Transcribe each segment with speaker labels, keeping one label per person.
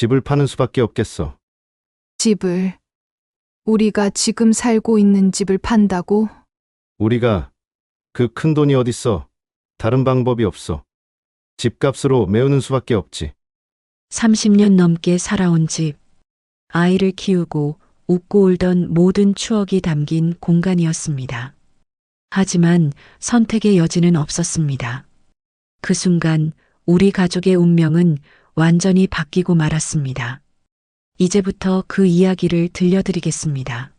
Speaker 1: 집을 파는 수밖에 없겠어.
Speaker 2: 집을, 우리가 지금 살고 있는 집을 판다고?
Speaker 1: 우리가 그 큰 돈이 어딨어. 다른 방법이 없어. 집값으로 메우는 수밖에 없지.
Speaker 3: 30년 넘게 살아온 집, 아이를 키우고 웃고 울던 모든 추억이 담긴 공간이었습니다. 하지만 선택의 여지는 없었습니다. 그 순간 우리 가족의 운명은 완전히 바뀌고 말았습니다. 이제부터 그 이야기를 들려드리겠습니다.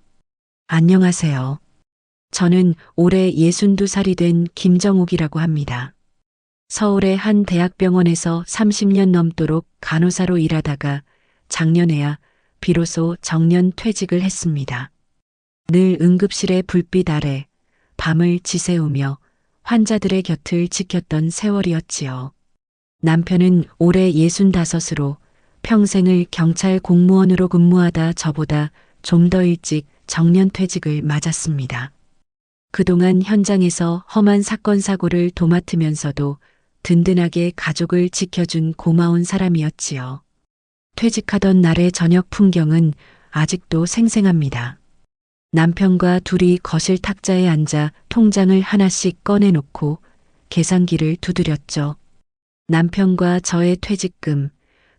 Speaker 3: 안녕하세요. 저는 올해 62살이 된 김정옥이라고 합니다. 서울의 한 대학병원에서 30년 넘도록 간호사로 일하다가 작년에야 비로소 정년 퇴직을 했습니다. 늘 응급실의 불빛 아래 밤을 지새우며 환자들의 곁을 지켰던 세월이었지요. 남편은 올해 65으로 평생을 경찰 공무원으로 근무하다 저보다 좀 더 일찍 정년 퇴직을 맞았습니다. 그동안 현장에서 험한 사건 사고를 도맡으면서도 든든하게 가족을 지켜준 고마운 사람이었지요. 퇴직하던 날의 저녁 풍경은 아직도 생생합니다. 남편과 둘이 거실 탁자에 앉아 통장을 하나씩 꺼내놓고 계산기를 두드렸죠. 남편과 저의 퇴직금,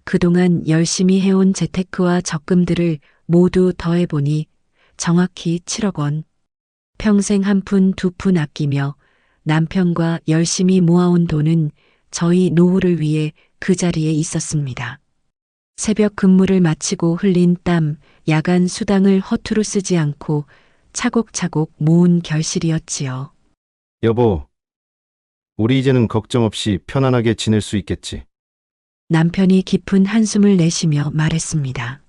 Speaker 3: 그동안 열심히 해온 재테크와 적금들을 모두 더해보니 정확히 7억 원. 평생 한 푼 두 푼 아끼며 남편과 열심히 모아온 돈은 저희 노후를 위해 그 자리에 있었습니다. 새벽 근무를 마치고 흘린 땀, 야간 수당을 허투루 쓰지 않고 차곡차곡 모은 결실이었지요.
Speaker 1: 여보, 우리 이제는 걱정 없이 편안하게 지낼 수 있겠지.
Speaker 3: 남편이 깊은 한숨을 내쉬며 말했습니다.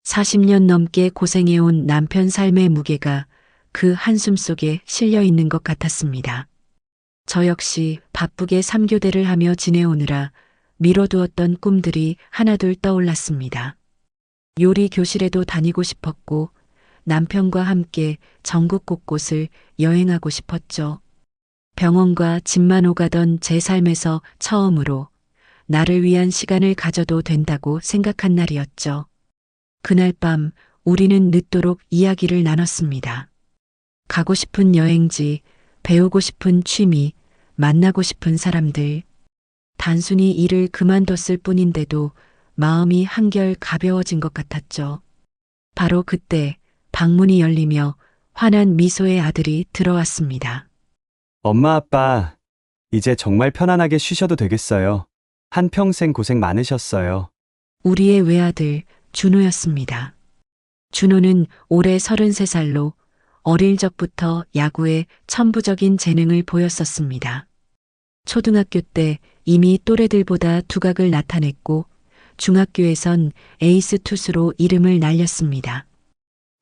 Speaker 3: 40년 넘게 고생해온 남편 삶의 무게가 그 한숨 속에 실려 있는 것 같았습니다. 저 역시 바쁘게 3교대를 하며 지내오느라 미뤄두었던 꿈들이 하나둘 떠올랐습니다. 요리 교실에도 다니고 싶었고 남편과 함께 전국 곳곳을 여행하고 싶었죠. 병원과 집만 오가던 제 삶에서 처음으로 나를 위한 시간을 가져도 된다고 생각한 날이었죠. 그날 밤 우리는 늦도록 이야기를 나눴습니다. 가고 싶은 여행지, 배우고 싶은 취미, 만나고 싶은 사람들. 단순히 일을 그만뒀을 뿐인데도 마음이 한결 가벼워진 것 같았죠. 바로 그때 방문이 열리며 환한 미소의 아들이 들어왔습니다.
Speaker 4: 엄마, 아빠, 이제 정말 편안하게 쉬셔도 되겠어요. 한평생 고생 많으셨어요.
Speaker 3: 우리의 외아들 준호였습니다. 준호는 올해 33살로 어릴 적부터 야구에 천부적인 재능을 보였었습니다. 초등학교 때 이미 또래들보다 두각을 나타냈고 중학교에선 에이스 투수로 이름을 날렸습니다.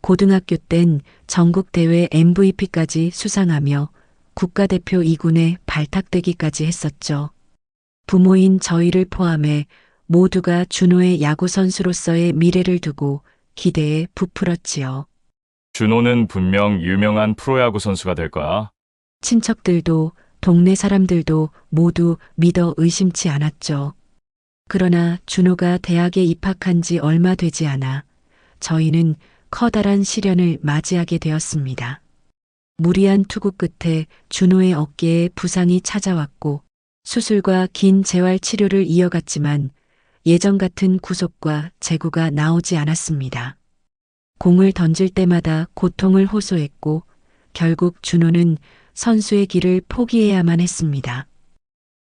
Speaker 3: 고등학교 땐 전국대회 MVP까지 수상하며 국가대표 2군에 발탁되기까지 했었죠. 부모인 저희를 포함해 모두가 준호의 야구선수로서의 미래를 두고 기대에 부풀었지요.
Speaker 5: 준호는 분명 유명한 프로야구 선수가 될 거야.
Speaker 3: 친척들도 동네 사람들도 모두 믿어 의심치 않았죠. 그러나 준호가 대학에 입학한 지 얼마 되지 않아 저희는 커다란 시련을 맞이하게 되었습니다. 무리한 투구 끝에 준호의 어깨에 부상이 찾아왔고 수술과 긴 재활 치료를 이어갔지만 예전 같은 구속과 제구가 나오지 않았습니다. 공을 던질 때마다 고통을 호소했고 결국 준호는 선수의 길을 포기해야만 했습니다.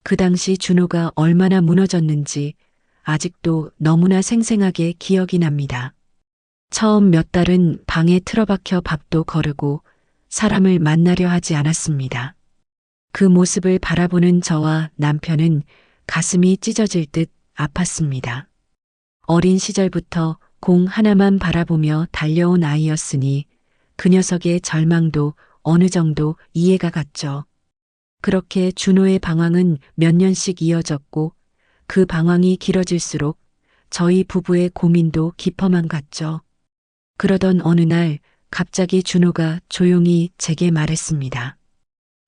Speaker 3: 그 당시 준호가 얼마나 무너졌는지 아직도 너무나 생생하게 기억이 납니다. 처음 몇 달은 방에 틀어박혀 밥도 거르고 사람을 만나려 하지 않았습니다. 그 모습을 바라보는 저와 남편은 가슴이 찢어질 듯 아팠습니다. 어린 시절부터 공 하나만 바라보며 달려온 아이였으니 그 녀석의 절망도 어느 정도 이해가 갔죠. 그렇게 준호의 방황은 몇 년씩 이어졌고 그 방황이 길어질수록 저희 부부의 고민도 깊어만 갔죠. 그러던 어느 날 갑자기 준호가 조용히 제게 말했습니다.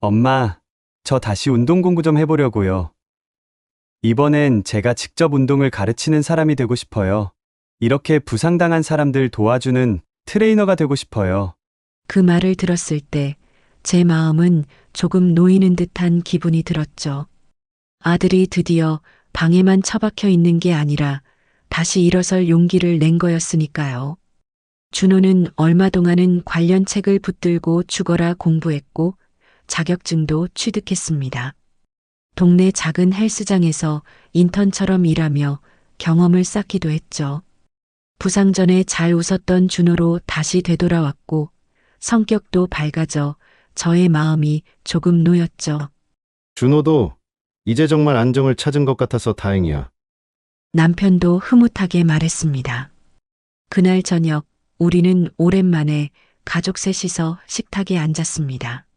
Speaker 4: 엄마, 저 다시 운동 공부 좀 해보려고요. 이번엔 제가 직접 운동을 가르치는 사람이 되고 싶어요. 이렇게 부상당한 사람들 도와주는 트레이너가 되고 싶어요.
Speaker 3: 그 말을 들었을 때 제 마음은 조금 놓이는 듯한 기분이 들었죠. 아들이 드디어 방에만 처박혀 있는 게 아니라 다시 일어설 용기를 낸 거였으니까요. 준호는 얼마 동안은 관련 책을 붙들고 죽어라 공부했고 자격증도 취득했습니다. 동네 작은 헬스장에서 인턴처럼 일하며 경험을 쌓기도 했죠. 부상 전에 잘 웃었던 준호로 다시 되돌아왔고 성격도 밝아져 저의 마음이 조금 놓였죠.
Speaker 1: 준호도 이제 정말 안정을 찾은 것 같아서 다행이야.
Speaker 3: 남편도 흐뭇하게 말했습니다. 그날 저녁 우리는 오랜만에 가족 셋이서 식탁에 앉았습니다.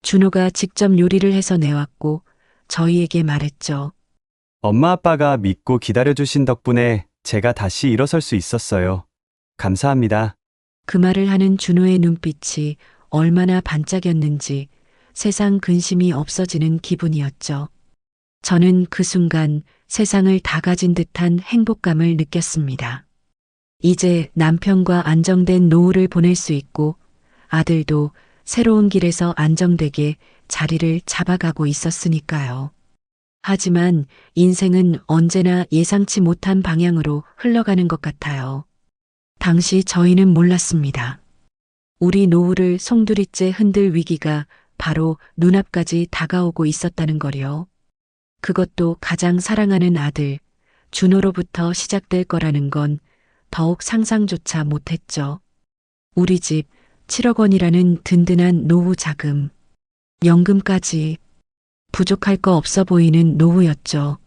Speaker 3: 준호가 직접 요리를 해서 내왔고 저희에게 말했죠.
Speaker 4: 엄마 아빠가 믿고 기다려주신 덕분에 제가 다시 일어설 수 있었어요. 감사합니다.
Speaker 3: 그 말을 하는 준호의 눈빛이 얼마나 반짝였는지 세상 근심이 없어지는 기분이었죠. 저는 그 순간 세상을 다 가진 듯한 행복감을 느꼈습니다. 이제 남편과 안정된 노후를 보낼 수 있고 아들도 새로운 길에서 안정되게 자리를 잡아가고 있었으니까요. 하지만 인생은 언제나 예상치 못한 방향으로 흘러가는 것 같아요. 당시 저희는 몰랐습니다. 우리 노후를 송두리째 흔들 위기가 바로 눈앞까지 다가오고 있었다는 거요. 그것도 가장 사랑하는 아들, 준호로부터 시작될 거라는 건 더욱 상상조차 못했죠. 우리 집 7억 원이라는 든든한 노후 자금, 연금까지 부족할 거 없어 보이는 노후였죠.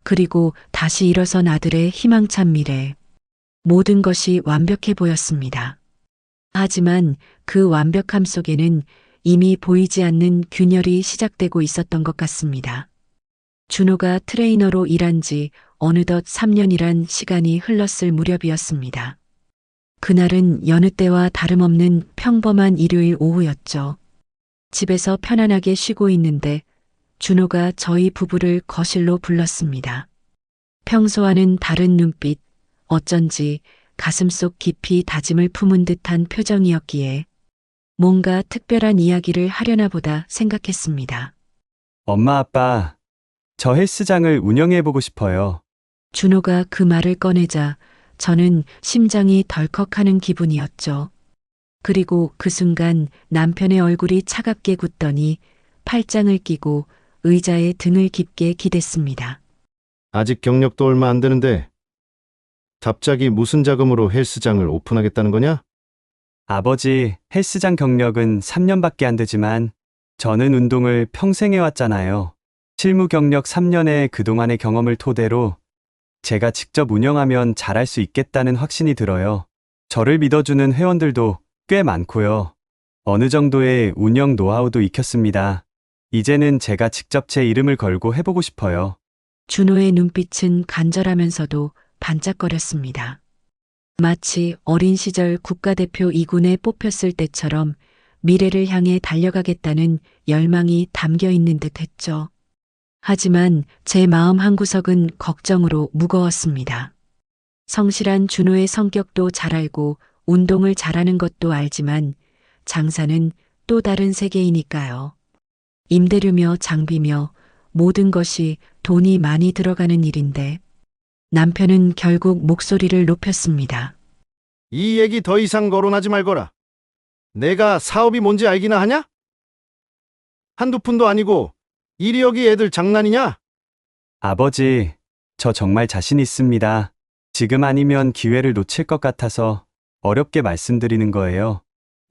Speaker 3: 그리고 다시 일어선 아들의 희망찬 미래. 모든 것이 완벽해 보였습니다. 하지만 그 완벽함 속에는 이미 보이지 않는 균열이 시작되고 있었던 것 같습니다. 준호가 트레이너로 일한 지 어느덧 3년이란 시간이 흘렀을 무렵이었습니다. 그날은 여느 때와 다름없는 평범한 일요일 오후였죠. 집에서 편안하게 쉬고 있는데 준호가 저희 부부를 거실로 불렀습니다. 평소와는 다른 눈빛, 어쩐지 가슴속 깊이 다짐을 품은 듯한 표정이었기에 뭔가 특별한 이야기를 하려나 보다 생각했습니다.
Speaker 4: 엄마 아빠, 저 헬스장을 운영해보고 싶어요.
Speaker 3: 준호가 그 말을 꺼내자 저는 심장이 덜컥하는 기분이었죠. 그리고 그 순간 남편의 얼굴이 차갑게 굳더니 팔짱을 끼고 의자에 등을 깊게 기댔습니다.
Speaker 1: 아직 경력도 얼마 안 되는데 갑자기 무슨 자금으로 헬스장을 오픈하겠다는 거냐?
Speaker 4: 아버지, 헬스장 경력은 3년밖에 안 되지만 저는 운동을 평생 해왔잖아요. 실무 경력 3년의 그동안의 경험을 토대로 제가 직접 운영하면 잘할 수 있겠다는 확신이 들어요. 저를 믿어주는 회원들도 꽤 많고요. 어느 정도의 운영 노하우도 익혔습니다. 이제는 제가 직접 제 이름을 걸고 해보고 싶어요.
Speaker 3: 준호의 눈빛은 간절하면서도 반짝거렸습니다. 마치 어린 시절 국가대표 2군에 뽑혔을 때처럼 미래를 향해 달려가겠다는 열망이 담겨 있는 듯 했죠. 하지만 제 마음 한구석은 걱정으로 무거웠습니다. 성실한 준호의 성격도 잘 알고 운동을 잘하는 것도 알지만 장사는 또 다른 세계이니까요. 임대료며 장비며 모든 것이 돈이 많이 들어가는 일인데 남편은 결국 목소리를 높였습니다.
Speaker 1: 이 얘기 더 이상 거론하지 말거라. 내가 사업이 뭔지 알기나 하냐? 한두 푼도 아니고 일이 여기 애들 장난이냐?
Speaker 4: 아버지, 저 정말 자신 있습니다. 지금 아니면 기회를 놓칠 것 같아서 어렵게 말씀드리는 거예요.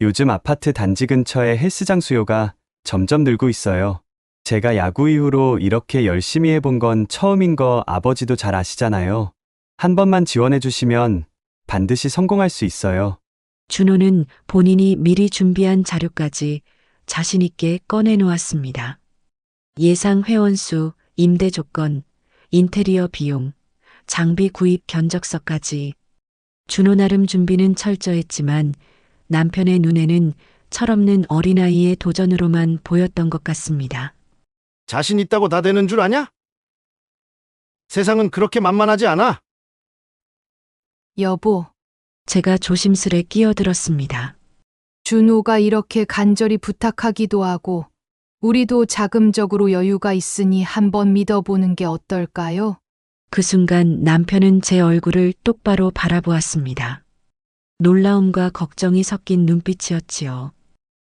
Speaker 4: 요즘 아파트 단지 근처에 헬스장 수요가 점점 늘고 있어요. 제가 야구 이후로 이렇게 열심히 해본 건 처음인 거 아버지도 잘 아시잖아요. 한 번만 지원해 주시면 반드시 성공할 수 있어요.
Speaker 3: 준호는 본인이 미리 준비한 자료까지 자신 있게 꺼내놓았습니다. 예상 회원수, 임대 조건, 인테리어 비용, 장비 구입 견적서까지. 준호 나름 준비는 철저했지만 남편의 눈에는 철없는 어린아이의 도전으로만 보였던 것 같습니다.
Speaker 1: 자신 있다고 다 되는 줄 아냐? 세상은 그렇게 만만하지 않아.
Speaker 2: 여보,
Speaker 3: 제가 조심스레 끼어들었습니다.
Speaker 2: 준호가 이렇게 간절히 부탁하기도 하고, 우리도 자금적으로 여유가 있으니 한번 믿어보는 게 어떨까요?
Speaker 3: 그 순간 남편은 제 얼굴을 똑바로 바라보았습니다. 놀라움과 걱정이 섞인 눈빛이었지요.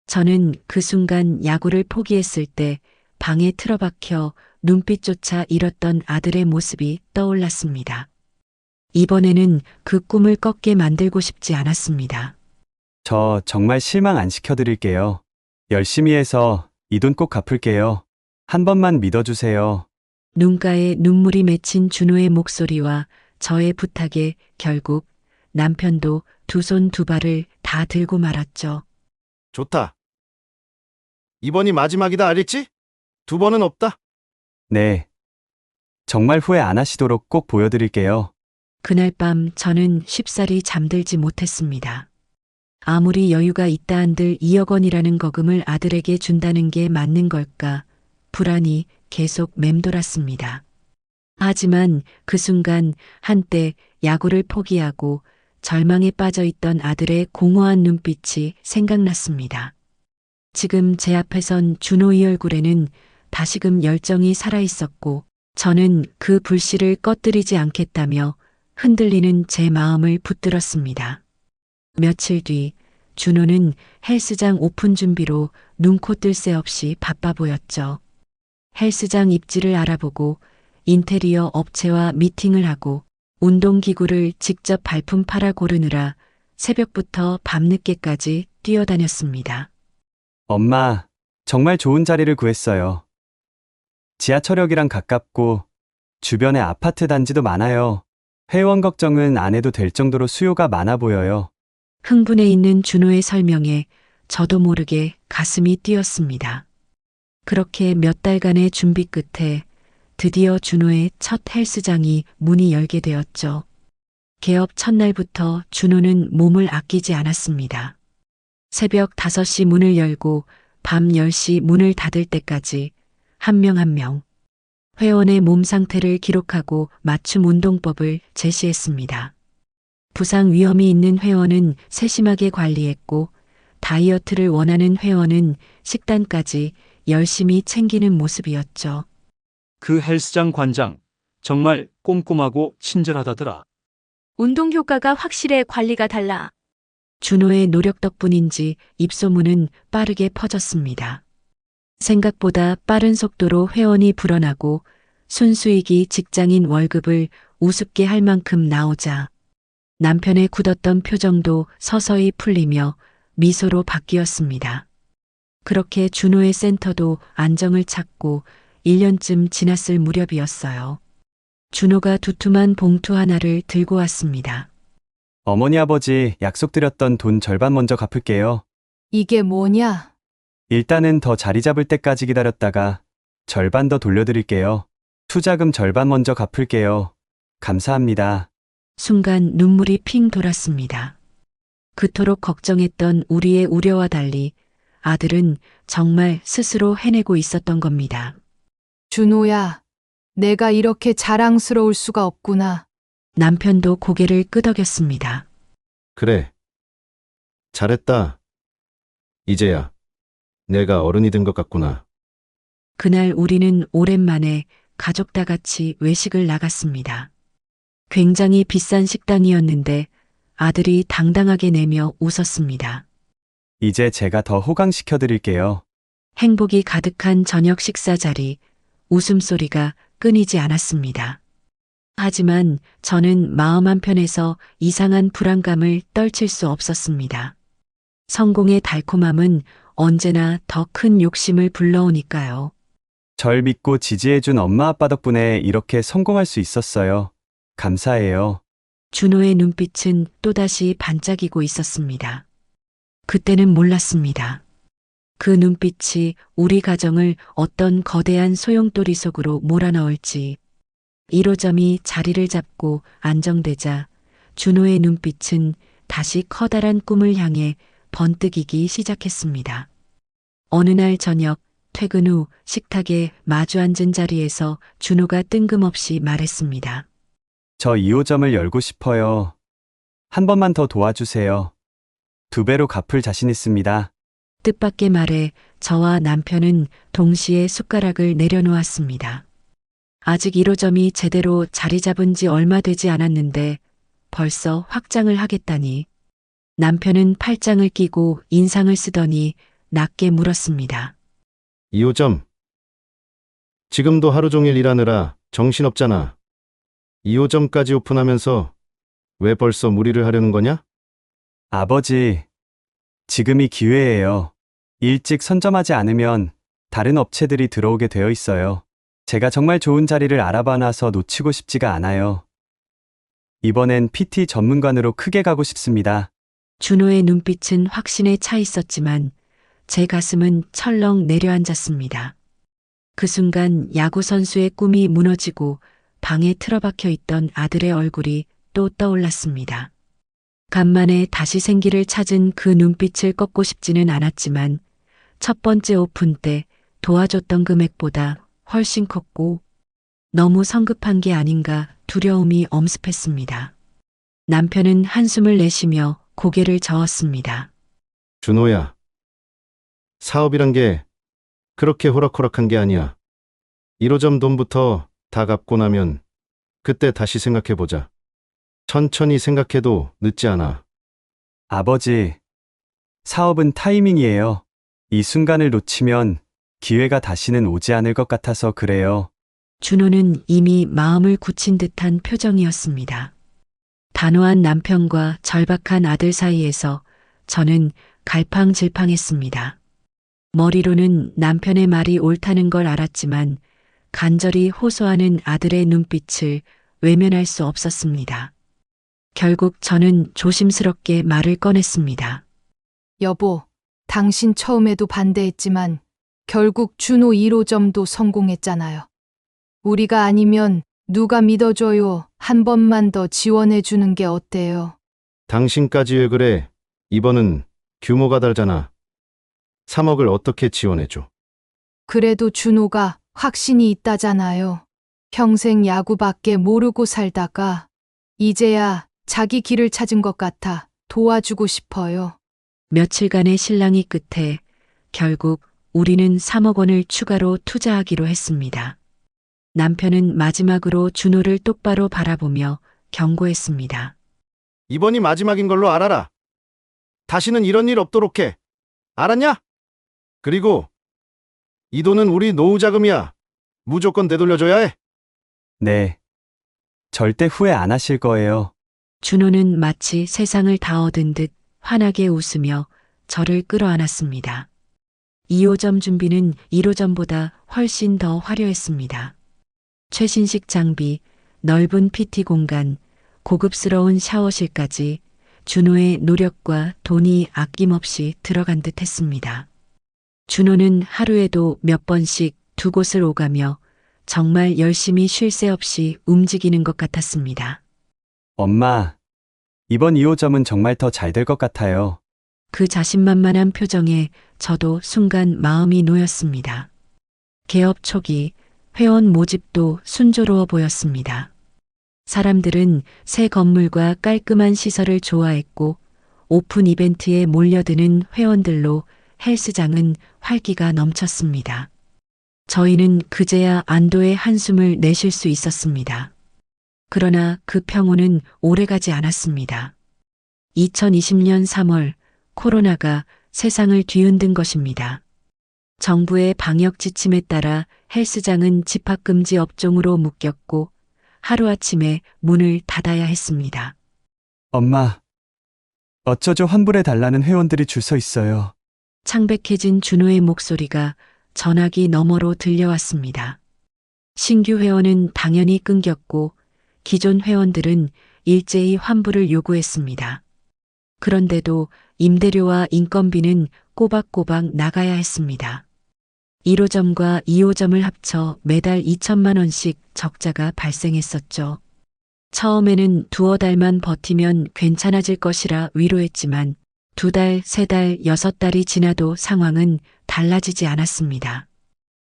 Speaker 3: 저는 그 순간 야구를 포기했을 때 방에 틀어박혀 눈빛조차 잃었던 아들의 모습이 떠올랐습니다. 이번에는 그 꿈을 꺾게 만들고 싶지 않았습니다.
Speaker 4: 저 정말 실망 안 시켜드릴게요. 열심히 해서 이 돈 꼭 갚을게요. 한 번만 믿어주세요.
Speaker 3: 눈가에 눈물이 맺힌 준호의 목소리와 저의 부탁에 결국 남편도 두 손 두 발을 다 들고 말았죠.
Speaker 1: 좋다. 이번이 마지막이다, 알겠지? 두 번은 없다.
Speaker 4: 네. 정말 후회 안 하시도록 꼭 보여드릴게요.
Speaker 3: 그날 밤 저는 쉽사리 잠들지 못했습니다. 아무리 여유가 있다 한들 2억 원이라는 거금을 아들에게 준다는 게 맞는 걸까 불안이 계속 맴돌았습니다. 하지만 그 순간 한때 야구를 포기하고 절망에 빠져 있던 아들의 공허한 눈빛이 생각났습니다. 지금 제 앞에선 준호의 얼굴에는 다시금 열정이 살아있었고 저는 그 불씨를 꺼뜨리지 않겠다며 흔들리는 제 마음을 붙들었습니다. 며칠 뒤 준호는 헬스장 오픈 준비로 눈코 뜰 새 없이 바빠 보였죠. 헬스장 입지를 알아보고 인테리어 업체와 미팅을 하고 운동기구를 직접 발품 팔아 고르느라 새벽부터 밤늦게까지 뛰어다녔습니다.
Speaker 4: 엄마, 정말 좋은 자리를 구했어요. 지하철역이랑 가깝고 주변에 아파트 단지도 많아요. 회원 걱정은 안 해도 될 정도로 수요가 많아 보여요.
Speaker 3: 흥분해 있는 준호의 설명에 저도 모르게 가슴이 뛰었습니다. 그렇게 몇 달간의 준비 끝에 드디어 준호의 첫 헬스장이 문이 열게 되었죠. 개업 첫날부터 준호는 몸을 아끼지 않았습니다. 새벽 5시 문을 열고 밤 10시 문을 닫을 때까지 한 명 한 명 회원의 몸 상태를 기록하고 맞춤 운동법을 제시했습니다. 부상 위험이 있는 회원은 세심하게 관리했고 다이어트를 원하는 회원은 식단까지 열심히 챙기는 모습이었죠.
Speaker 6: 그 헬스장 관장, 정말 꼼꼼하고 친절하다더라.
Speaker 7: 운동 효과가 확실해 관리가 달라.
Speaker 3: 준호의 노력 덕분인지 입소문은 빠르게 퍼졌습니다. 생각보다 빠른 속도로 회원이 불어나고 순수익이 직장인 월급을 우습게 할 만큼 나오자 남편의 굳었던 표정도 서서히 풀리며 미소로 바뀌었습니다. 그렇게 준호의 센터도 안정을 찾고 1년쯤 지났을 무렵이었어요. 준호가 두툼한 봉투 하나를 들고 왔습니다.
Speaker 4: 어머니 아버지 약속드렸던 돈 절반 먼저 갚을게요.
Speaker 2: 이게 뭐냐?
Speaker 4: 일단은 더 자리 잡을 때까지 기다렸다가 절반 더 돌려드릴게요. 투자금 절반 먼저 갚을게요. 감사합니다.
Speaker 3: 순간 눈물이 핑 돌았습니다. 그토록 걱정했던 우리의 우려와 달리 아들은 정말 스스로 해내고 있었던 겁니다.
Speaker 2: 준호야, 내가 이렇게 자랑스러울 수가 없구나.
Speaker 3: 남편도 고개를 끄덕였습니다.
Speaker 1: 그래. 잘했다. 이제야 내가 어른이 된 것 같구나.
Speaker 3: 그날 우리는 오랜만에 가족 다 같이 외식을 나갔습니다. 굉장히 비싼 식당이었는데 아들이 당당하게 내며 웃었습니다.
Speaker 4: 이제 제가 더 호강시켜 드릴게요.
Speaker 3: 행복이 가득한 저녁 식사 자리, 웃음소리가 끊이지 않았습니다. 하지만 저는 마음 한편에서 이상한 불안감을 떨칠 수 없었습니다. 성공의 달콤함은 언제나 더 큰 욕심을 불러오니까요.
Speaker 4: 절 믿고 지지해준 엄마 아빠 덕분에 이렇게 성공할 수 있었어요. 감사해요.
Speaker 3: 준호의 눈빛은 또다시 반짝이고 있었습니다. 그때는 몰랐습니다. 그 눈빛이 우리 가정을 어떤 거대한 소용돌이 속으로 몰아넣을지. 1호점이 자리를 잡고 안정되자 준호의 눈빛은 다시 커다란 꿈을 향해 번뜩이기 시작했습니다. 어느 날 저녁 퇴근 후 식탁에 마주 앉은 자리에서 준호가 뜬금없이 말했습니다.
Speaker 4: 저 2호점을 열고 싶어요. 한 번만 더 도와주세요. 2배로 갚을 자신 있습니다.
Speaker 3: 뜻밖의 말에 저와 남편은 동시에 숟가락을 내려놓았습니다. 아직 1호점이 제대로 자리 잡은 지 얼마 되지 않았는데 벌써 확장을 하겠다니. 남편은 팔짱을 끼고 인상을 쓰더니 낮게 물었습니다.
Speaker 1: 2호점. 지금도 하루 종일 일하느라 정신없잖아. 2호점까지 오픈하면서 왜 벌써 무리를 하려는 거냐?
Speaker 4: 아버지, 지금이 기회예요. 일찍 선점하지 않으면 다른 업체들이 들어오게 되어 있어요. 제가 정말 좋은 자리를 알아봐 놔서 놓치고 싶지가 않아요. 이번엔 PT 전문관으로 크게 가고 싶습니다.
Speaker 3: 준호의 눈빛은 확신에 차 있었지만 제 가슴은 철렁 내려앉았습니다. 그 순간 야구 선수의 꿈이 무너지고 방에 틀어박혀 있던 아들의 얼굴이 또 떠올랐습니다. 간만에 다시 생기를 찾은 그 눈빛을 꺾고 싶지는 않았지만 첫 번째 오픈 때 도와줬던 금액보다 훨씬 컸고 너무 성급한 게 아닌가 두려움이 엄습했습니다. 남편은 한숨을 내쉬며 고개를 저었습니다.
Speaker 1: 준호야. 사업이란 게 그렇게 호락호락한 게 아니야. 1호점 돈부터 다 갚고 나면 그때 다시 생각해보자. 천천히 생각해도 늦지 않아.
Speaker 4: 아버지, 사업은 타이밍이에요. 이 순간을 놓치면 기회가 다시는 오지 않을 것 같아서 그래요.
Speaker 3: 준호는 이미 마음을 굳힌 듯한 표정이었습니다. 단호한 남편과 절박한 아들 사이에서 저는 갈팡질팡했습니다. 머리로는 남편의 말이 옳다는 걸 알았지만 간절히 호소하는 아들의 눈빛을 외면할 수 없었습니다. 결국 저는 조심스럽게 말을 꺼냈습니다.
Speaker 2: 여보, 당신 처음에도 반대했지만 결국 준호 1호점도 성공했잖아요. 우리가 아니면 누가 믿어줘요? 한 번만 더 지원해 주는 게 어때요?
Speaker 1: 당신까지 왜 그래? 이번은 규모가 다르잖아. 3억을 어떻게 지원해줘?
Speaker 2: 그래도 준호가 확신이 있다잖아요. 평생 야구밖에 모르고 살다가 이제야 자기 길을 찾은 것 같아 도와주고 싶어요.
Speaker 3: 며칠간의 실랑이 끝에 결국 우리는 3억 원을 추가로 투자하기로 했습니다. 남편은 마지막으로 준호를 똑바로 바라보며 경고했습니다.
Speaker 1: 이번이 마지막인 걸로 알아라. 다시는 이런 일 없도록 해. 알았냐? 그리고 이 돈은 우리 노후 자금이야. 무조건 되돌려줘야 해.
Speaker 4: 네. 절대 후회 안 하실 거예요.
Speaker 3: 준호는 마치 세상을 다 얻은 듯 환하게 웃으며 저를 끌어안았습니다. 2호점 준비는 1호점보다 훨씬 더 화려했습니다. 최신식 장비, 넓은 PT 공간, 고급스러운 샤워실까지 준호의 노력과 돈이 아낌없이 들어간 듯 했습니다. 준호는 하루에도 몇 번씩 두 곳을 오가며 정말 열심히 쉴 새 없이 움직이는 것 같았습니다.
Speaker 4: 엄마, 이번 2호점은 정말 더 잘 될 것 같아요.
Speaker 3: 그 자신만만한 표정에 저도 순간 마음이 놓였습니다. 개업 초기 회원 모집도 순조로워 보였습니다. 사람들은 새 건물과 깔끔한 시설을 좋아했고 오픈 이벤트에 몰려드는 회원들로 헬스장은 활기가 넘쳤습니다. 저희는 그제야 안도의 한숨을 내쉴 수 있었습니다. 그러나 그 평온은 오래가지 않았습니다. 2020년 3월 코로나가 세상을 뒤흔든 것입니다. 정부의 방역 지침에 따라 헬스장은 집합금지 업종으로 묶였고 하루아침에 문을 닫아야 했습니다.
Speaker 4: 엄마, 어쩌죠 환불해 달라는 회원들이 줄 서 있어요.
Speaker 3: 창백해진 준호의 목소리가 전화기 너머로 들려왔습니다. 신규 회원은 당연히 끊겼고 기존 회원들은 일제히 환불을 요구했습니다. 그런데도 임대료와 인건비는 꼬박꼬박 나가야 했습니다. 1호점과 2호점을 합쳐 매달 2천만 원씩 적자가 발생했었죠. 처음에는 두어 달만 버티면 괜찮아질 것이라 위로했지만 2달, 3달, 6달이 지나도 상황은 달라지지 않았습니다.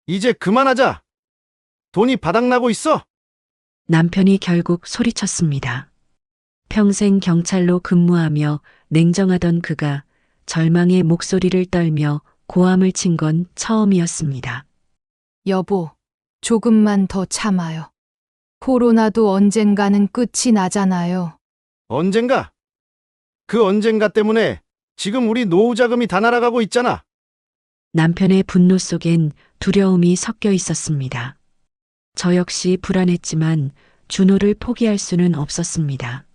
Speaker 1: 이제 그만하자. 돈이 바닥나고 있어.
Speaker 3: 남편이 결국 소리쳤습니다. 평생 경찰로 근무하며 냉정하던 그가 절망의 목소리를 떨며 고함을 친 건 처음이었습니다.
Speaker 2: 여보, 조금만 더 참아요. 코로나도 언젠가는 끝이 나잖아요.
Speaker 1: 언젠가? 그 언젠가 때문에 지금 우리 노후 자금이 다 날아가고 있잖아.
Speaker 3: 남편의 분노 속엔 두려움이 섞여 있었습니다. 저 역시 불안했지만 준호를 포기할 수는 없었습니다.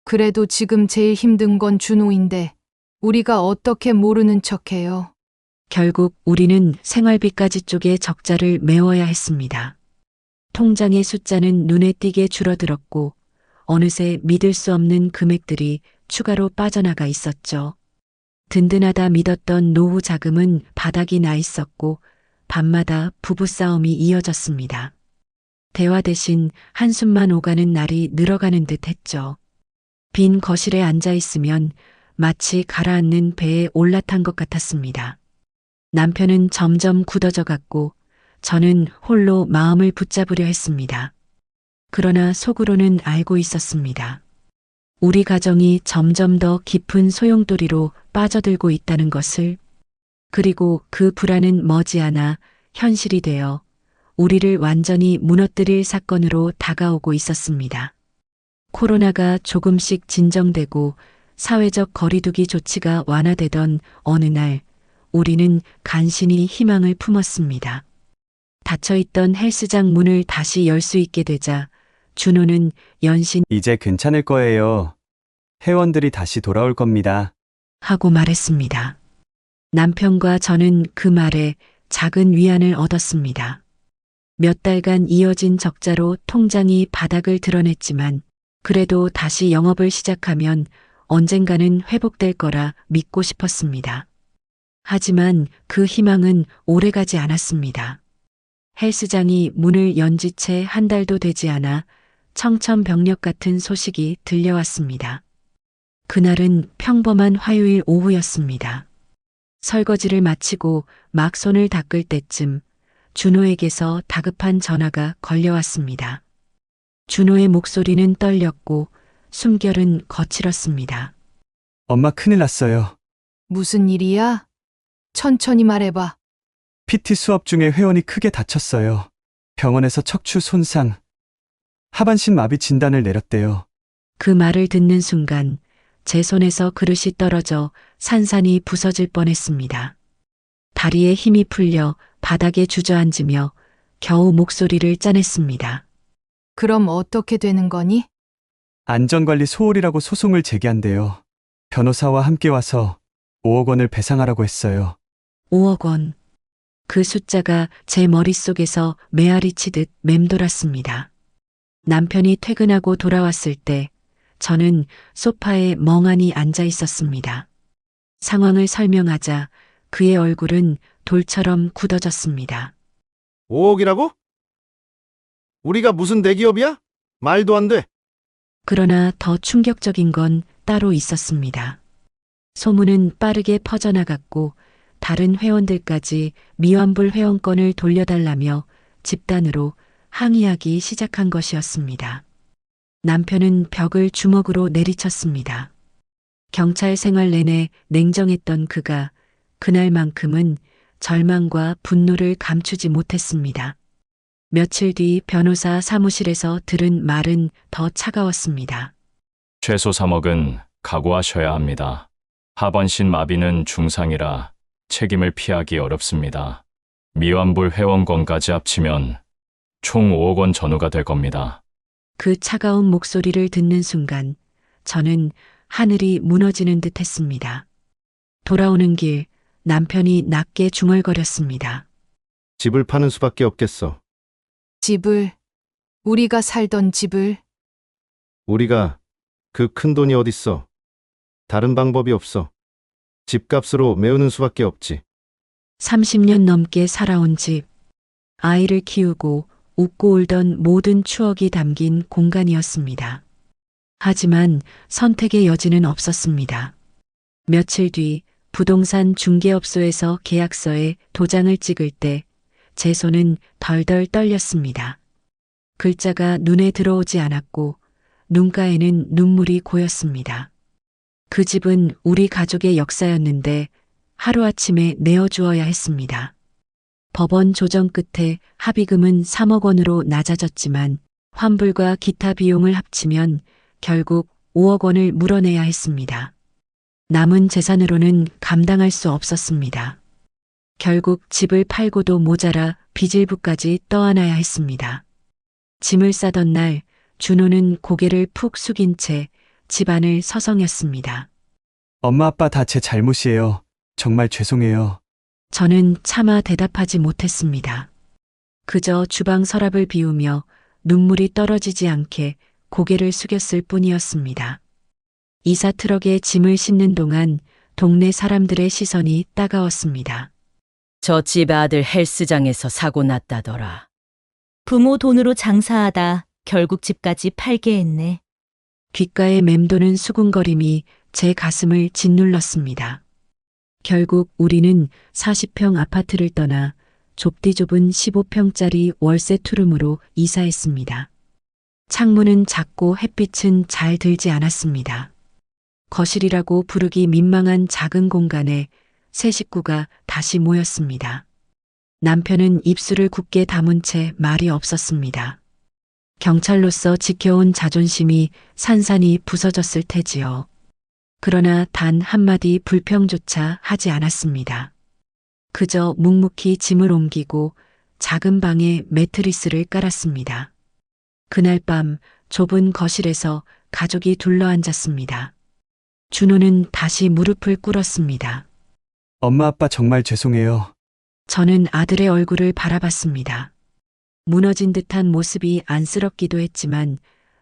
Speaker 2: 그래도 지금 제일 힘든 건 준호인데 우리가 어떻게 모르는 척해요.
Speaker 3: 결국 우리는 생활비까지 쪼개 적자를 메워야 했습니다. 통장의 숫자는 눈에 띄게 줄어들었고 어느새 믿을 수 없는 금액들이 추가로 빠져나가 있었죠. 든든하다 믿었던 노후 자금은 바닥이 나 있었고 밤마다 부부싸움이 이어졌습니다. 대화 대신 한숨만 오가는 날이 늘어가는 듯 했죠. 빈 거실에 앉아 있으면 마치 가라앉는 배에 올라탄 것 같았습니다. 남편은 점점 굳어져 갔고 저는 홀로 마음을 붙잡으려 했습니다. 그러나 속으로는 알고 있었습니다. 우리 가정이 점점 더 깊은 소용돌이로 빠져들고 있다는 것을, 그리고 그 불안은 머지않아 현실이 되어 우리를 완전히 무너뜨릴 사건으로 다가오고 있었습니다. 코로나가 조금씩 진정되고 사회적 거리두기 조치가 완화되던 어느 날 우리는 간신히 희망을 품었습니다. 닫혀있던 헬스장 문을 다시 열 수 있게 되자 준호는 연신
Speaker 4: 이제 괜찮을 거예요. 회원들이 다시 돌아올 겁니다.
Speaker 3: 하고 말했습니다. 남편과 저는 그 말에 작은 위안을 얻었습니다. 몇 달간 이어진 적자로 통장이 바닥을 드러냈지만 그래도 다시 영업을 시작하면 언젠가는 회복될 거라 믿고 싶었습니다. 하지만 그 희망은 오래가지 않았습니다. 헬스장이 문을 연 지 채 한 달도 되지 않아 청천벽력 같은 소식이 들려왔습니다. 그날은 평범한 화요일 오후였습니다. 설거지를 마치고 막 손을 닦을 때쯤 준호에게서 다급한 전화가 걸려왔습니다. 준호의 목소리는 떨렸고 숨결은 거칠었습니다.
Speaker 4: 엄마 큰일 났어요.
Speaker 2: 무슨 일이야? 천천히 말해봐.
Speaker 4: PT 수업 중에 회원이 크게 다쳤어요. 병원에서 척추 손상, 하반신 마비 진단을 내렸대요.
Speaker 3: 그 말을 듣는 순간 제 손에서 그릇이 떨어져 산산이 부서질 뻔했습니다. 다리에 힘이 풀려 바닥에 주저앉으며 겨우 목소리를 짜냈습니다.
Speaker 2: 그럼 어떻게 되는 거니?
Speaker 4: 안전관리 소홀이라고 소송을 제기한대요. 변호사와 함께 와서 5억 원을 배상하라고 했어요.
Speaker 3: 5억 원. 그 숫자가 제 머릿속에서 메아리 치듯 맴돌았습니다. 남편이 퇴근하고 돌아왔을 때 저는 소파에 멍하니 앉아 있었습니다. 상황을 설명하자 그의 얼굴은 돌처럼 굳어졌습니다.
Speaker 1: 5억이라고? 우리가 무슨 대기업이야? 말도 안 돼.
Speaker 3: 그러나 더 충격적인 건 따로 있었습니다. 소문은 빠르게 퍼져나갔고 다른 회원들까지 미완불 회원권을 돌려달라며 집단으로 항의하기 시작한 것이었습니다. 남편은 벽을 주먹으로 내리쳤습니다. 경찰 생활 내내 냉정했던 그가 그날만큼은 절망과 분노를 감추지 못했습니다. 며칠 뒤 변호사 사무실에서 들은 말은 더 차가웠습니다.
Speaker 5: 최소 3억은 각오하셔야 합니다. 하반신 마비는 중상이라 책임을 피하기 어렵습니다. 미완불 회원권까지 합치면 총 5억 원 전후가 될 겁니다.
Speaker 3: 그 차가운 목소리를 듣는 순간 저는 하늘이 무너지는 듯 했습니다. 돌아오는 길 남편이 낮게 중얼거렸습니다.
Speaker 1: 집을 파는 수밖에 없겠어.
Speaker 2: 집을, 우리가 살던 집을.
Speaker 1: 우리가 그 큰 돈이 어딨어. 다른 방법이 없어. 집값으로 메우는 수밖에 없지.
Speaker 3: 30년 넘게 살아온 집, 아이를 키우고 웃고 울던 모든 추억이 담긴 공간이었습니다. 하지만 선택의 여지는 없었습니다. 며칠 뒤 부동산 중개업소에서 계약서에 도장을 찍을 때 제 손은 덜덜 떨렸습니다. 글자가 눈에 들어오지 않았고 눈가에는 눈물이 고였습니다. 그 집은 우리 가족의 역사였는데 하루아침에 내어주어야 했습니다. 법원 조정 끝에 합의금은 3억 원으로 낮아졌지만 환불과 기타 비용을 합치면 결국 5억 원을 물어내야 했습니다. 남은 재산으로는 감당할 수 없었습니다. 결국 집을 팔고도 모자라 빚일부까지 떠안아야 했습니다. 짐을 싸던 날 준호는 고개를 푹 숙인 채 집안을 서성였습니다.
Speaker 4: 엄마 아빠 다 제 잘못이에요. 정말 죄송해요.
Speaker 3: 저는 차마 대답하지 못했습니다. 그저 주방 서랍을 비우며 눈물이 떨어지지 않게 고개를 숙였을 뿐이었습니다. 이사 트럭에 짐을 싣는 동안 동네 사람들의 시선이 따가웠습니다.
Speaker 8: 저 집 아들 헬스장에서 사고 났다더라. 부모 돈으로 장사하다 결국 집까지 팔게 했네.
Speaker 3: 귓가에 맴도는 수군거림이 제 가슴을 짓눌렀습니다. 결국 우리는 40평 아파트를 떠나 좁디 좁은 15평짜리 월세 투룸으로 이사했습니다. 창문은 작고 햇빛은 잘 들지 않았습니다. 거실이라고 부르기 민망한 작은 공간에 세 식구가 다시 모였습니다. 남편은 입술을 굳게 다문 채 말이 없었습니다. 경찰로서 지켜온 자존심이 산산이 부서졌을 테지요. 그러나 단 한마디 불평조차 하지 않았습니다. 그저 묵묵히 짐을 옮기고 작은 방에 매트리스를 깔았습니다. 그날 밤 좁은 거실에서 가족이 둘러앉았습니다. 준호는 다시 무릎을 꿇었습니다.
Speaker 4: 엄마 아빠 정말 죄송해요.
Speaker 3: 저는 아들의 얼굴을 바라봤습니다. 무너진 듯한 모습이 안쓰럽기도 했지만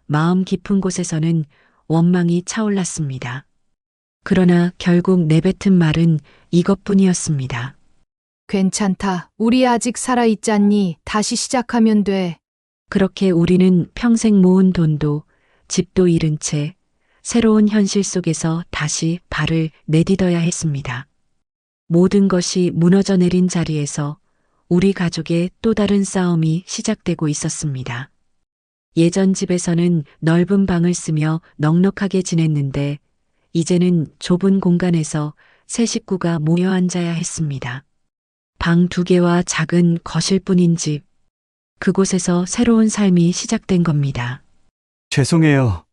Speaker 3: 마음 깊은 곳에서는 원망이 차올랐습니다. 그러나 결국 내뱉은 말은 이것뿐이었습니다.
Speaker 2: 괜찮다. 우리 아직 살아있잖니. 다시 시작하면 돼.
Speaker 3: 그렇게 우리는 평생 모은 돈도 집도 잃은 채 새로운 현실 속에서 다시 발을 내딛어야 했습니다. 모든 것이 무너져 내린 자리에서 우리 가족의 또 다른 싸움이 시작되고 있었습니다. 예전 집에서는 넓은 방을 쓰며 넉넉하게 지냈는데 이제는 좁은 공간에서 세 식구가 모여 앉아야 했습니다. 방 2개와 작은 거실뿐인 집. 그곳에서 새로운 삶이 시작된 겁니다.
Speaker 4: 죄송해요.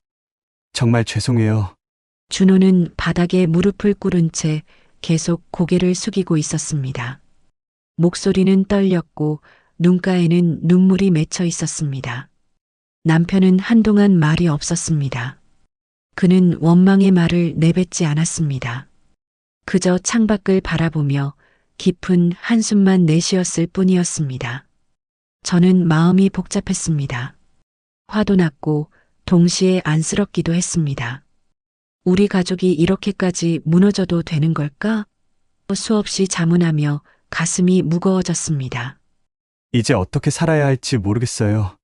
Speaker 4: 정말 죄송해요.
Speaker 3: 준호는 바닥에 무릎을 꿇은 채 계속 고개를 숙이고 있었습니다. 목소리는 떨렸고 눈가에는 눈물이 맺혀 있었습니다. 남편은 한동안 말이 없었습니다. 그는 원망의 말을 내뱉지 않았습니다. 그저 창밖을 바라보며 깊은 한숨만 내쉬었을 뿐이었습니다. 저는 마음이 복잡했습니다. 화도 났고 동시에 안쓰럽기도 했습니다. 우리 가족이 이렇게까지 무너져도 되는 걸까? 수없이 자문하며 가슴이 무거워졌습니다.
Speaker 4: 이제 어떻게 살아야 할지 모르겠어요.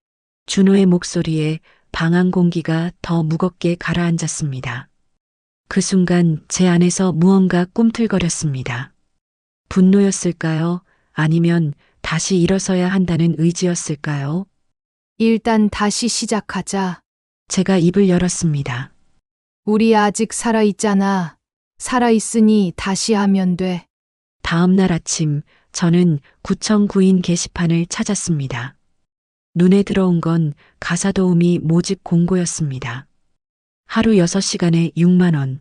Speaker 3: 준호의 목소리에 방안 공기가 더 무겁게 가라앉았습니다. 그 순간 제 안에서 무언가 꿈틀거렸습니다. 분노였을까요? 아니면 다시 일어서야 한다는 의지였을까요?
Speaker 2: 일단 다시 시작하자.
Speaker 3: 제가 입을 열었습니다.
Speaker 2: 우리 아직 살아있잖아. 살아있으니 다시 하면 돼.
Speaker 3: 다음 날 아침 저는 구청 구인 게시판을 찾았습니다. 눈에 들어온 건 가사도우미 모집 공고였습니다. 하루 6시간에 6만 원.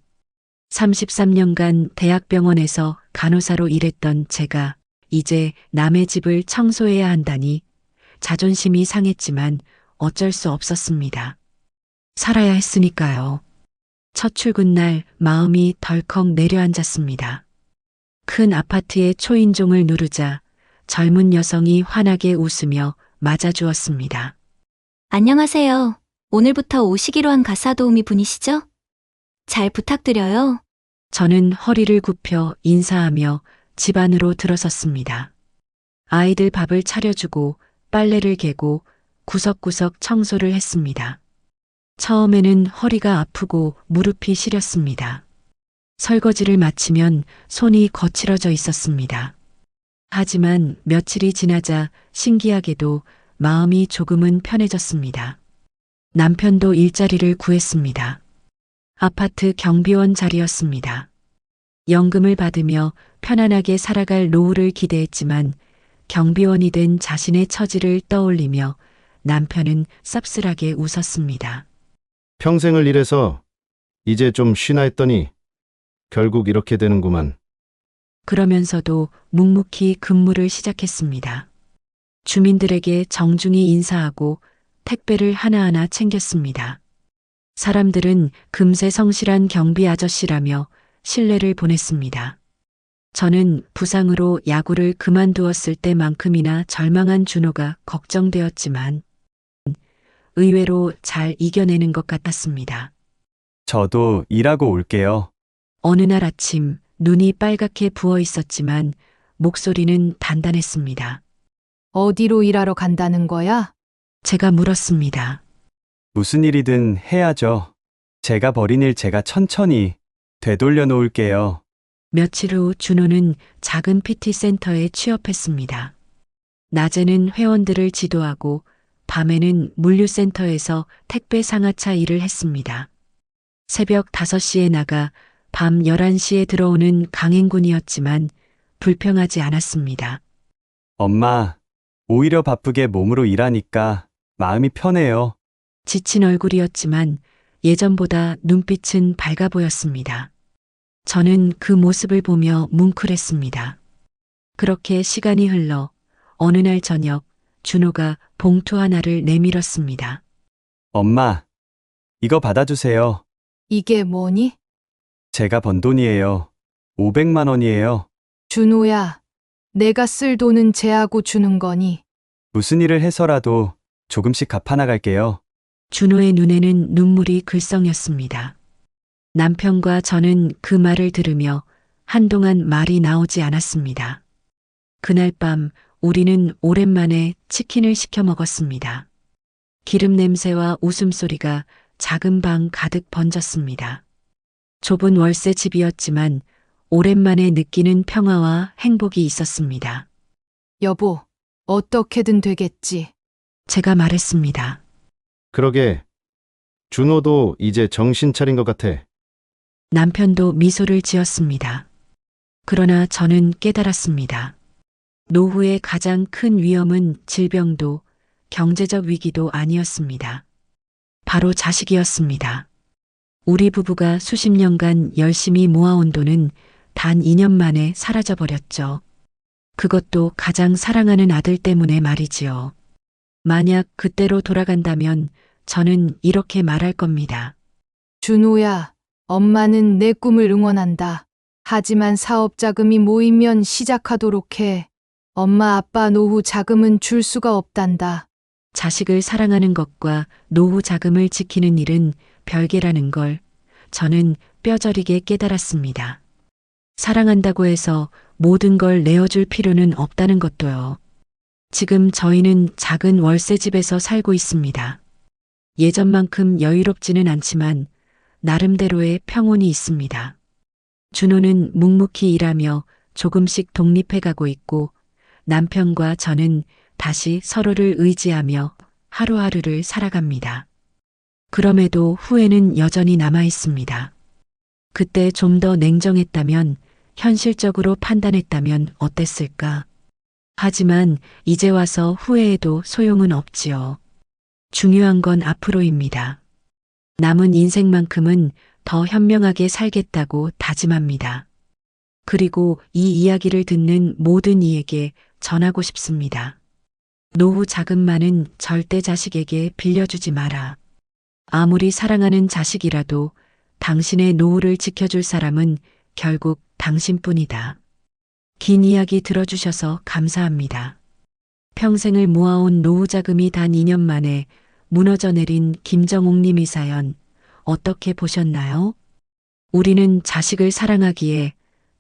Speaker 3: 33년간 대학병원에서 간호사로 일했던 제가 이제 남의 집을 청소해야 한다니 자존심이 상했지만 어쩔 수 없었습니다. 살아야 했으니까요. 첫 출근 날 마음이 덜컥 내려앉았습니다. 큰 아파트의 초인종을 누르자 젊은 여성이 환하게 웃으며 맞아주었습니다.
Speaker 9: 안녕하세요. 오늘부터 오시기로 한 가사도우미 분이시죠? 잘 부탁드려요.
Speaker 3: 저는 허리를 굽혀 인사하며 집 안으로 들어섰습니다. 아이들 밥을 차려주고 빨래를 개고 구석구석 청소를 했습니다. 처음에는 허리가 아프고 무릎이 시렸습니다. 설거지를 마치면 손이 거칠어져 있었습니다. 하지만 며칠이 지나자 신기하게도 마음이 조금은 편해졌습니다. 남편도 일자리를 구했습니다. 아파트 경비원 자리였습니다. 연금을 받으며 편안하게 살아갈 노후를 기대했지만 경비원이 된 자신의 처지를 떠올리며 남편은 쌉쓸하게 웃었습니다.
Speaker 1: 평생을 일해서 이제 좀 쉬나 했더니 결국 이렇게 되는구만.
Speaker 3: 그러면서도 묵묵히 근무를 시작했습니다. 주민들에게 정중히 인사하고 택배를 하나하나 챙겼습니다. 사람들은 금세 성실한 경비 아저씨라며 신뢰를 보냈습니다. 저는 부상으로 야구를 그만두었을 때만큼이나 절망한 준호가 걱정되었지만 의외로 잘 이겨내는 것 같았습니다.
Speaker 4: 저도 일하고 올게요.
Speaker 3: 어느 날 아침 눈이 빨갛게 부어 있었지만 목소리는 단단했습니다.
Speaker 2: 어디로 일하러 간다는 거야?
Speaker 3: 제가 물었습니다.
Speaker 4: 무슨 일이든 해야죠. 제가 벌인 일 제가 천천히 되돌려 놓을게요.
Speaker 3: 며칠 후 준호는 작은 PT 센터에 취업했습니다. 낮에는 회원들을 지도하고 밤에는 물류센터에서 택배 상하차 일을 했습니다. 새벽 5시에 나가 밤 11시에 들어오는 강행군이었지만 불평하지 않았습니다.
Speaker 4: 엄마, 오히려 바쁘게 몸으로 일하니까 마음이 편해요.
Speaker 3: 지친 얼굴이었지만 예전보다 눈빛은 밝아 보였습니다. 저는 그 모습을 보며 뭉클했습니다. 그렇게 시간이 흘러 어느 날 저녁 준호가 봉투 하나를 내밀었습니다.
Speaker 4: 엄마, 이거 받아주세요.
Speaker 2: 이게 뭐니?
Speaker 4: 제가 번 돈이에요. 500만 원이에요.
Speaker 2: 준호야, 내가 쓸 돈은 쟤하고 주는 거니?
Speaker 4: 무슨 일을 해서라도 조금씩 갚아나갈게요.
Speaker 3: 준호의 눈에는 눈물이 글썽였습니다. 남편과 저는 그 말을 들으며 한동안 말이 나오지 않았습니다. 그날 밤 우리는 오랜만에 치킨을 시켜 먹었습니다. 기름 냄새와 웃음소리가 작은 방 가득 번졌습니다. 좁은 월세 집이었지만 오랜만에 느끼는 평화와 행복이 있었습니다.
Speaker 2: 여보, 어떻게든 되겠지.
Speaker 3: 제가 말했습니다.
Speaker 1: 그러게. 준호도 이제 정신 차린 것 같아.
Speaker 3: 남편도 미소를 지었습니다. 그러나 저는 깨달았습니다. 노후의 가장 큰 위험은 질병도 경제적 위기도 아니었습니다. 바로 자식이었습니다. 우리 부부가 수십 년간 열심히 모아온 돈은 단 2년 만에 사라져버렸죠. 그것도 가장 사랑하는 아들 때문에 말이지요. 만약 그때로 돌아간다면 저는 이렇게 말할 겁니다.
Speaker 2: 준호야, 엄마는 내 꿈을 응원한다. 하지만 사업 자금이 모이면 시작하도록 해. 엄마 아빠 노후 자금은 줄 수가 없단다.
Speaker 3: 자식을 사랑하는 것과 노후 자금을 지키는 일은 별개라는 걸 저는 뼈저리게 깨달았습니다. 사랑한다고 해서 모든 걸 내어줄 필요는 없다는 것도요. 지금 저희는 작은 월세집에서 살고 있습니다. 예전만큼 여유롭지는 않지만 나름대로의 평온이 있습니다. 준호는 묵묵히 일하며 조금씩 독립해가고 있고 남편과 저는 다시 서로를 의지하며 하루하루를 살아갑니다. 그럼에도 후회는 여전히 남아 있습니다. 그때 좀 더 냉정했다면, 현실적으로 판단했다면 어땠을까? 하지만 이제 와서 후회해도 소용은 없지요. 중요한 건 앞으로입니다. 남은 인생만큼은 더 현명하게 살겠다고 다짐합니다. 그리고 이 이야기를 듣는 모든 이에게 전하고 싶습니다. 노후 자금만은 절대 자식에게 빌려주지 마라. 아무리 사랑하는 자식이라도 당신의 노후를 지켜줄 사람은 결국 당신뿐이다. 긴 이야기 들어주셔서 감사합니다. 평생을 모아온 노후 자금이 단 2년 만에 무너져 내린 김정옥님의 사연 어떻게 보셨나요? 우리는 자식을 사랑하기에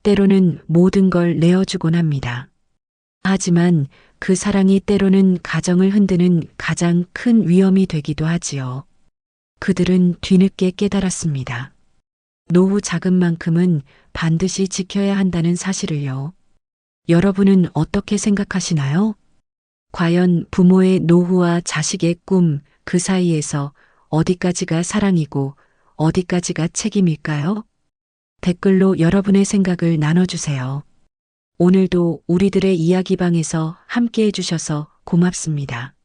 Speaker 3: 때로는 모든 걸 내어주곤 합니다. 하지만 그 사랑이 때로는 가정을 흔드는 가장 큰 위험이 되기도 하지요. 그들은 뒤늦게 깨달았습니다. 노후 자금만큼은 반드시 지켜야 한다는 사실을요. 여러분은 어떻게 생각하시나요? 과연 부모의 노후와 자식의 꿈, 그 사이에서 어디까지가 사랑이고 어디까지가 책임일까요? 댓글로 여러분의 생각을 나눠주세요. 오늘도 우리들의 이야기방에서 함께 해주셔서 고맙습니다.